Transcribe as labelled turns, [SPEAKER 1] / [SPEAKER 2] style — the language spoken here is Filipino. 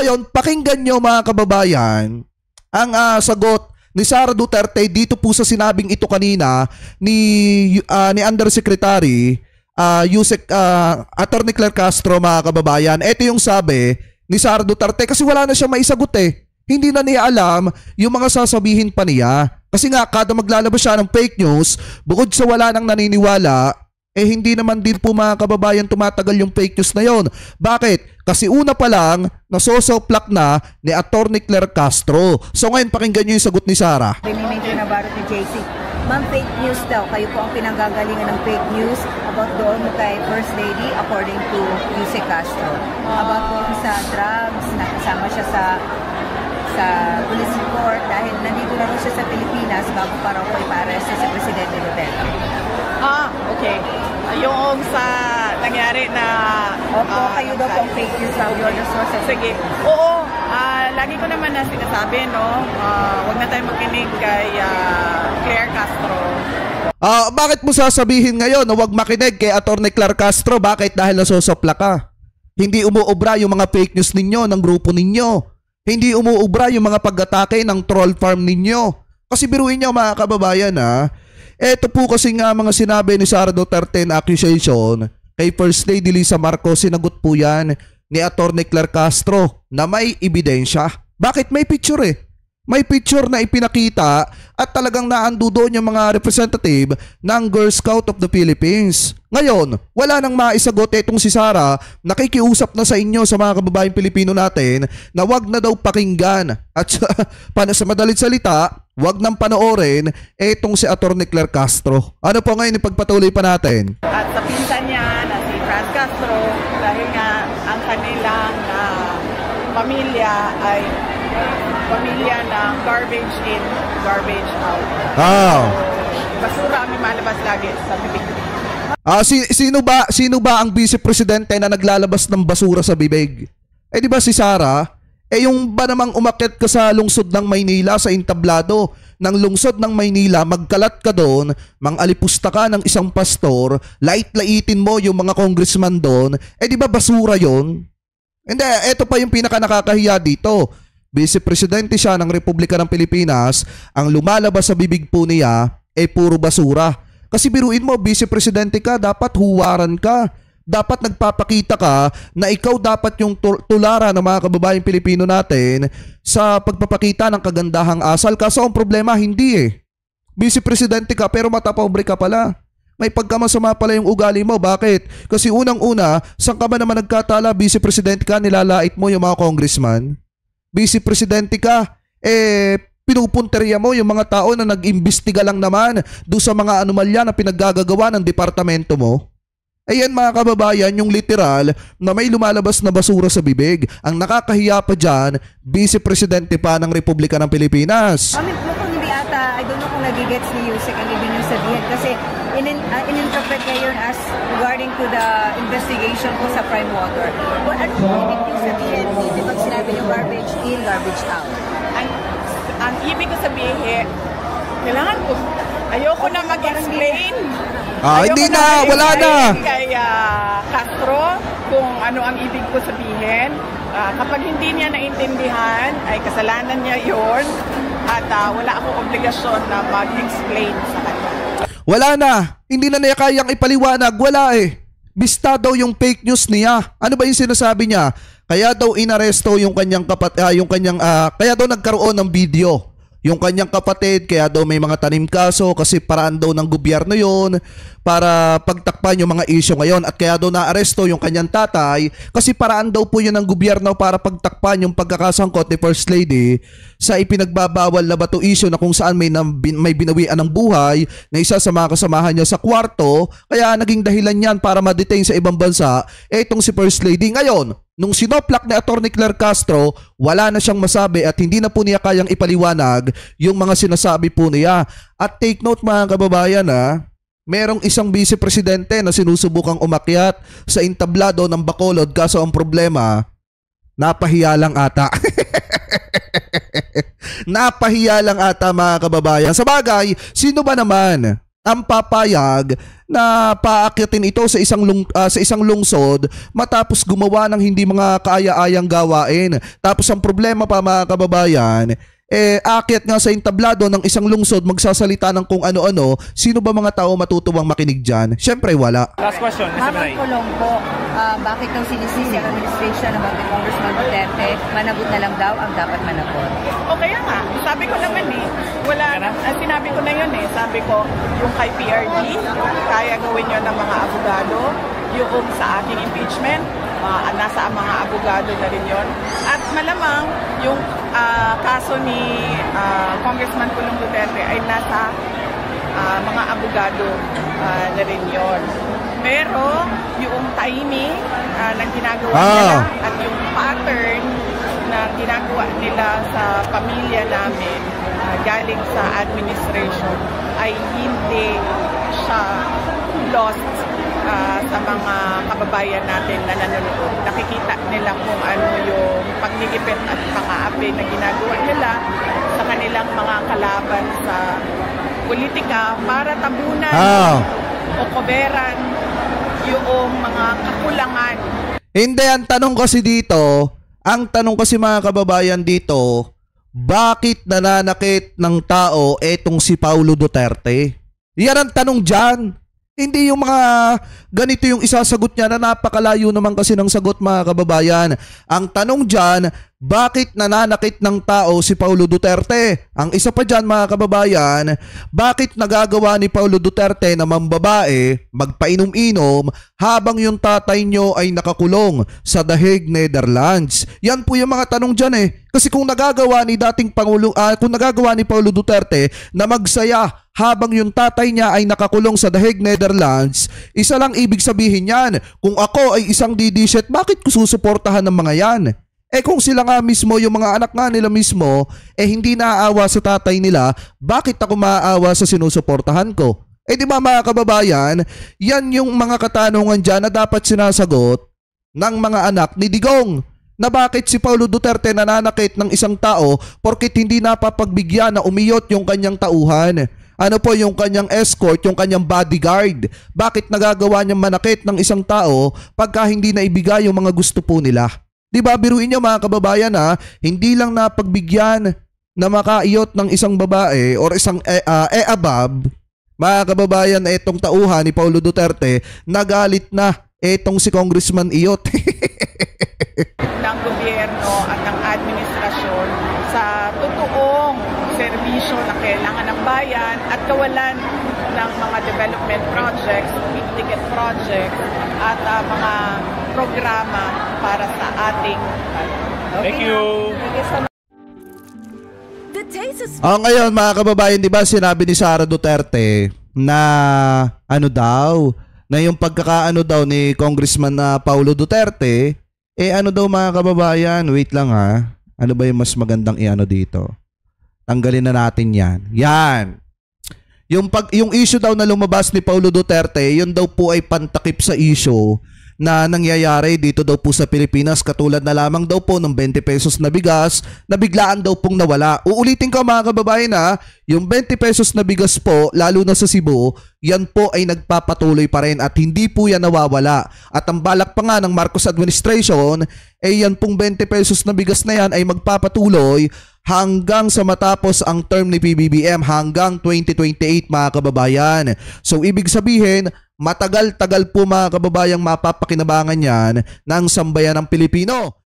[SPEAKER 1] ngayon, pakinggan nyo mga kababayan ang sagot ni Sara Duterte dito po sa sinabing ito kanina ni Undersecretary Yusek Attorney Claire Castro mga kababayan. Ito yung sabi ni Sara Duterte kasi wala na siya maisagot eh. Hindi na niya alam yung mga sasabihin pa niya. Kasi nga kada maglalabas siya ng fake news, bukod sa wala nang naniniwala, hindi naman din po mga kababayan tumatagal yung fake news na yon. Bakit? Kasi una pa lang, nasosoplak na ni Attorney Claire Castro. So ngayon pakinggan nyo yung sagot ni Sara.
[SPEAKER 2] Major Navarro to JC. Ma'am, fake news daw. Kayo po ang pinanggagalingan ng fake news about doon kay First Lady according to Yusek Castro. About doon sa drugs, nakasama siya sa police report dahil nandito na rin siya sa Pilipinas bago pa raw po ipa-arresto si Presidente Duterte.
[SPEAKER 3] Okay. Yung sa nangyari na...
[SPEAKER 2] Opo, kayo daw pong fake news sa your sources.
[SPEAKER 3] Sige. Oo. Lagi ko naman na sinasabi, no? Huwag na tayo makinig kay Claire Castro.
[SPEAKER 1] Bakit mo sasabihin ngayon na huwag makinig kay Attorney Claire Castro? Bakit? Dahil nasosopla ka. Hindi umuobra yung mga fake news ninyo, ng grupo ninyo. Hindi umuobra yung mga pag-atake ng troll farm ninyo. Kasi biruin nyo mga kababayan eto po kasi nga mga sinabi ni Sara Duterte na accusation kay First Lady Lisa Marcos, sinagot po yan ni Attorney Claire Castro na may ebidensya. Bakit? May picture eh. May picture na ipinakita at talagang naando doon yung mga representative ng Girl Scout of the Philippines. Ngayon, wala nang maisagot itong si Sara, nakikiusap na sa inyo sa mga kababayang Pilipino natin na wag na daw pakinggan at sa madalit salita, wag nang panoorin itong si Attorney Claire Castro. Ano po ngayon ipagpatuloy pa natin?
[SPEAKER 3] At sa pinsan niya na si Franz Castro, dahil nga ang kanilang pamilya ay pamilya ng garbage in, garbage out. Basura ang malabas lagi sa bibig.
[SPEAKER 1] Sino ba ang Vice Presidente na naglalabas ng basura sa bibig? Di ba si Sara? Yung ba namang umakyat ka sa lungsod ng Maynila, sa entablado ng lungsod ng Maynila, magkalat ka doon, mangalipusta ka ng isang pastor, lait-laitin mo yung mga congressman doon, di ba basura yon? Hindi, ito pa yung pinaka nakakahiya dito. Vice Presidente siya ng Republika ng Pilipinas, ang lumalabas sa bibig po niya puro basura. Kasi biruin mo, Vice Presidente ka, dapat huwaran ka. Dapat nagpapakita ka na ikaw dapat yung tularan ng mga kababayang Pilipino natin sa pagpapakita ng kagandahang asal. Kaso ang problema, hindi Vice Presidente ka pero matapobre ka pala. May pagkamasama pala yung ugali mo. Bakit? Kasi unang-una, saan ka ba naman nagkatala, Vice Presidente ka, nilalait mo yung mga congressman? Vice Presidente ka, pinupunterya mo yung mga tao na nag-imbestiga lang naman doon sa mga anomalya na pinaggagawa ng departamento mo. Ayan mga kababayan, yung literal na may lumalabas na basura sa bibig. Ang nakakahiya pa dyan, Vice Presidente pa ng Republika ng Pilipinas.
[SPEAKER 2] Mukhang hindi ata, I don't know kung nagigets ni Yusek ang ibig niyong sabihin kasi in-interpret niya yun as regarding to the investigation po sa Prime Water. Well, ano po ibig niyong sabihin? Hindi pag sinabi niyo garbage in, garbage out?
[SPEAKER 3] Ang ibig ko sabihin, kailangan ko, ayoko na mag-explain.
[SPEAKER 1] Hindi na, wala na.
[SPEAKER 3] Kay Castro kung ano ang ibig ko sabihin. Kapag hindi niya naintindihan, ay kasalanan niya yon at wala akong obligasyon na mag-explain sa kanya.
[SPEAKER 1] Wala na. Hindi na niya kayang ipaliwanag. Wala Bista daw yung fake news niya. Ano ba yung sinasabi niya? Kaya daw inaresto yung kanyang kaya daw nagkaroon ng video. Yung kanyang kapatid, kaya daw may mga tanim kaso kasi paraan daw ng gobyerno yon para pagtakpan yung mga issue ngayon. At kaya daw naaresto yung kanyang tatay kasi paraan daw po yun ng gobyerno para pagtakpan yung pagkakasangkot ni First Lady sa ipinagbabawal na bato issue na kung saan may binawian ng buhay na isa sa mga kasamahan niya sa kwarto. Kaya naging dahilan yan para ma-detain sa ibang bansa itong si First Lady. Ngayon, nung sinoplak ni Attorney Claire Castro, wala na siyang masabi at hindi na po niya kayang ipaliwanag yung mga sinasabi po niya. At take note mga kababayan merong isang Vice Presidente na sinusubukang umakyat sa entablado ng Bacolod kaso ang problema, napahiya lang ata. Napahiya lang ata mga kababayan. Sa bagay, sino ba naman ang papayag na paakyatin ito sa isang lungsod matapos gumawa ng hindi mga kaaya-ayang gawain. Tapos ang problema pa mga kababayan, aakyat nga sa entablado ng isang lungsod, magsasalita ng kung ano-ano. Sino ba mga tao matutuwang makinig dyan? Syempre wala.
[SPEAKER 4] Last question, Mr. Manay.
[SPEAKER 2] Kulong po, bakit daw sinisisi ang administration ng bakit Congressman Duterte, managot na lang daw ang dapat managot?
[SPEAKER 3] O kaya nga, sabi ko naman wala, sinabi ko na yun sabi ko, yung kay PRD, kaya gawin yun ng mga abogado, yung sa aking impeachment, nasa mga abogado na rin yun. At malamang yung kaso ni Congressman Pulong Duterte ay nasa mga abogado na rin yun. Pero yung timing ng ginagawa nila at yung pattern na ginagawa nila sa pamilya namin galing sa administration ay hindi siya lost sa mga kababayan natin na nanonood. Nakikita nila kung ano yung pagnigipit at pang-aapi na ginagawa nila sa kanilang mga kalaban sa politika para tabunan o koberan yung mga kakulangan.
[SPEAKER 1] Hindi, ang tanong kasi mga kababayan dito, bakit nananakit ng tao etong si Paulo Duterte? Yan ang tanong dyan. Hindi yung mga ganito yung isasagot niya na napakalayo naman kasi ng sagot mga kababayan. Ang tanong dyan, bakit nananakit ng tao si Paulo Duterte? Ang isa pa dyan mga kababayan, bakit nagagawa ni Paulo Duterte na mambabae, magpainom-inom habang yung tatay nyo ay nakakulong sa The Hague, Netherlands? Yan po yung mga tanong dyan Kasi kung nagagawa ni Paulo Duterte na magsaya habang yung tatay niya ay nakakulong sa The Hague, Netherlands, isa lang ibig sabihin yan. Kung ako ay isang didishet, bakit ko susuportahan ng mga yan? Kung sila nga mismo, yung mga anak nga nila mismo, hindi naaawa sa tatay nila, bakit ako maaawa sa sinusuportahan ko? Di ba mga kababayan, yan yung mga katanungan dyan na dapat sinasagot ng mga anak ni Digong. Na bakit si Paulo Duterte nananakit ng isang tao porkit hindi napapagbigyan na umiyot yung kanyang tauhan. Ano po yung kanyang escort, yung kanyang bodyguard? Bakit nagagawa niyang manakit ng isang tao pagka hindi na ibigay yung mga gusto po nila? Di ba, biruin niyo mga kababayan hindi lang napagbigyan na makaiyot ng isang babae or isang above, mga kababayan, etong tauhan ni Paulo Duterte, nagalit na etong si Congressman Iyot.
[SPEAKER 3] Ng gobyerno at ng administrasyon sa totoong serbisyo na kailangan ng bayan at kawalan ng mga development projects, big ticket projects at mga programa para sa ating
[SPEAKER 4] Thank you.
[SPEAKER 1] Ngayon mga kababayan, di ba sinabi ni Sara Duterte na na yung pagkakaano daw ni Congressman Paulo Duterte, ano daw mga kababayan, wait lang ano ba yung mas magandang dito? Tanggalin na natin yan. Yan. Yung issue daw na lumabas ni Paulo Duterte, yun daw po ay pantakip sa issue na nangyayari dito daw po sa Pilipinas, katulad na lamang daw po ng 20 pesos na bigas na biglaan daw pong nawala. Uulitin ko mga kababayan yung 20 pesos na bigas po, lalo na sa Cebu, yan po ay nagpapatuloy pa rin at hindi po yan nawawala. At ang balak pa nga ng Marcos administration, yan pong 20 pesos na bigas na yan ay magpapatuloy hanggang sa matapos ang term ni PBBM hanggang 2028 mga kababayan. So ibig sabihin, matagal-tagal po mga kababayang mapapakinabangan yan ng sambayan ng Pilipino.